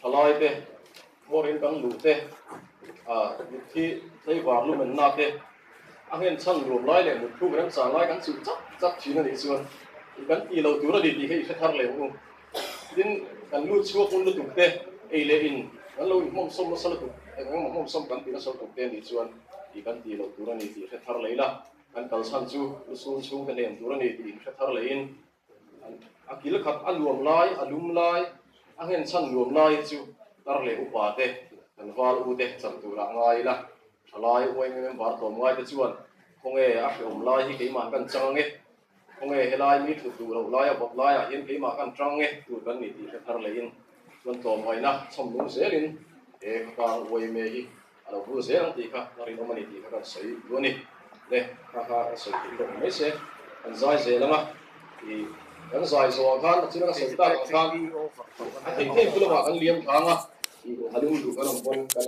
thalai te morin kan lu te thi thấy vào luôn mình nạp thế anh em chăn luồng lái để một khu cái sản lái cắn chịu chắc chín là để xuân cắn đi lâu túi là đi cái phải thắt liền luôn đến cắn lút xua cũng lút tục thế ấy lệ in cắn lâu mong sông nó sao lút tục mong sông cắn thì nó sao tục thế để xuân thì cắn đi lâu túi là đi thì phải thắt lấy là cắn cầu san chu lút xuống cái nền túi là đi thì phải thắt lấy in anh kỹ lực khắc anh luồng lái anh lum lái anh em chăn luồng lái chu tar lệ upa thế anh vào u thế chặt túi là ngay là lai YMA var tom ngai te chuan khonge a hlom lai hi keima kan chang nge khonge helai mi thu tu lo lai a bop lai a hian keima kan tang nge tu kan ni ti thar lein chuan tom ngai na chom lu zelin e ka YMA hi alo bu zel ti kha rin omani ti ka sei loni le ka sei ti lo me se an zai zelanga i kan zai zo khan china sei ta khan a thei thei pula kan liam thanga i alung du kan on